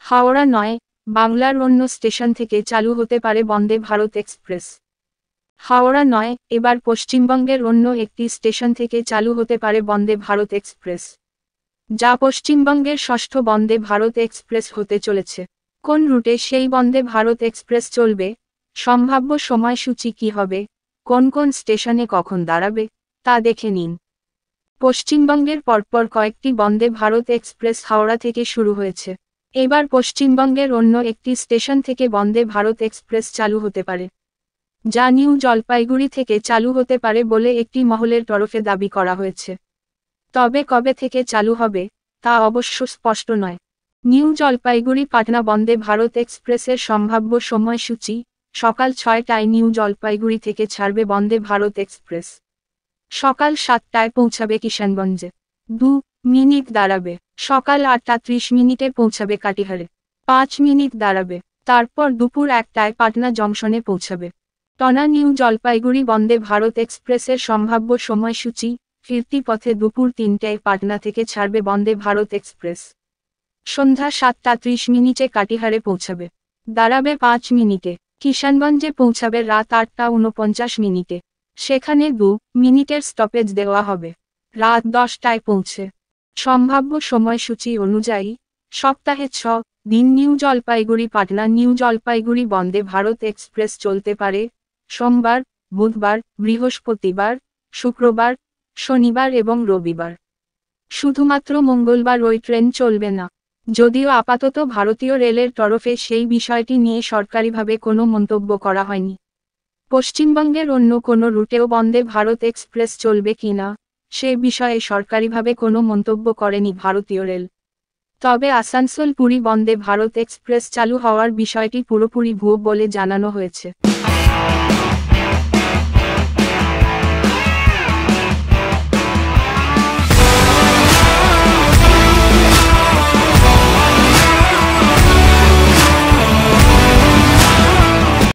হাওড়া নয়, বাংলার অন্য স্টেশন থেকে চালু হতে পারে বন্দে ভারত এক্সপ্রেস। হাওড়া নয়, এবার পশ্চিমবঙ্গের অন্য একটি স্টেশন থেকে চালু হতে পারে বন্দে ভারত এক্সপ্রেস, যা পশ্চিমবঙ্গের ষষ্ঠ বন্দে ভারত এক্সপ্রেস হতে চলেছে। কোন রুটে সেই বন্দে ভারত এক্সপ্রেস চলবে, সম্ভাব্য সময়সূচি কী হবে, কোন কোন স্টেশনে কখন দাঁড়াবে, তা দেখে নিন। পশ্চিমবঙ্গের পরপর কয়েকটি বন্দে ভারত এক্সপ্রেস হাওড়া থেকে শুরু হয়েছে। এবার পশ্চিমবঙ্গের অন্য একটি স্টেশন থেকে বন্দে ভারত এক্সপ্রেস চালু হতে পারে, যা নিউ জলপাইগুড়ি থেকে চালু হতে পারে বলে একটি মহলের তরফে দাবি করা হয়েছে। তবে কবে থেকে চালু হবে, তা অবশ্য স্পষ্ট নয়। নিউ জলপাইগুড়ি পাটনা বন্দে ভারত এক্সপ্রেসের সম্ভাব্য সময়সূচি: সকাল 6টায় নিউ জলপাইগুড়ি থেকে ছাড়বে বন্দে ভারত এক্সপ্রেস। সকাল 7টায় পৌঁছাবে কিষানগঞ্জে, 2 মিনিট দাঁড়াবে। সকাল 8টা 30 মিনিটে পৌঁছাবে কাটিহারে, 5 মিনিট দাঁড়াবে। তারপর দুপুর 1টায় পাটনা জংশনে পৌঁছাবে। টনা নিউ জলপাইগুড়ি বন্দে ভারত এক্সপ্রেসের সম্ভাব্য সময়সূচি: ফিরতি পথে দুপুর 3টায় পাটনা থেকে ছাড়বে বন্দে ভারত এক্সপ্রেস। সন্ধ্যা 7টা 30 মিনিটে কাটিহারে পৌঁছাবে, দাঁড়াবে 5 মিনিটে। কিষানগঞ্জে পৌঁছাবে রাত 8টা 49 মিনিটে, সেখানে 2 মিনিটের স্টপেজ দেওয়া হবে। রাত 10টায় পৌঁছে। সম্ভাব্য সময়সূচি অনুযায়ী সপ্তাহে 6 দিন new Jalpaiguri Patna new Jalpaiguri Vande Bharat express চলতে পারে: সোমবার, বুধবার, বৃহস্পতিবার, শুক্রবার, শনিবার এবং রবিবার। শুধুমাত্র মঙ্গলবার ওই ট্রেন চলবে না। যদিও আপাতত ভারতীয় রেলের তরফে সেই বিষয়টি নিয়ে সরকারিভাবে কোনো মন্তব্য করা হয়নি। পশ্চিমবঙ্গের অন্য কোনো রুটেও বন্দে ভারত এক্সপ্রেস চলবে কিনা, সে বিষয়ে সরকারিভাবে কোনো মন্তব্য করেনি ভারতীয় রেল। তবে আসানসোল পুরী বন্দে ভারত এক্সপ্রেস চালু হওয়ার বিষয়টি পুরোপুরি ভুয়ো বলে জানানো হয়েছে।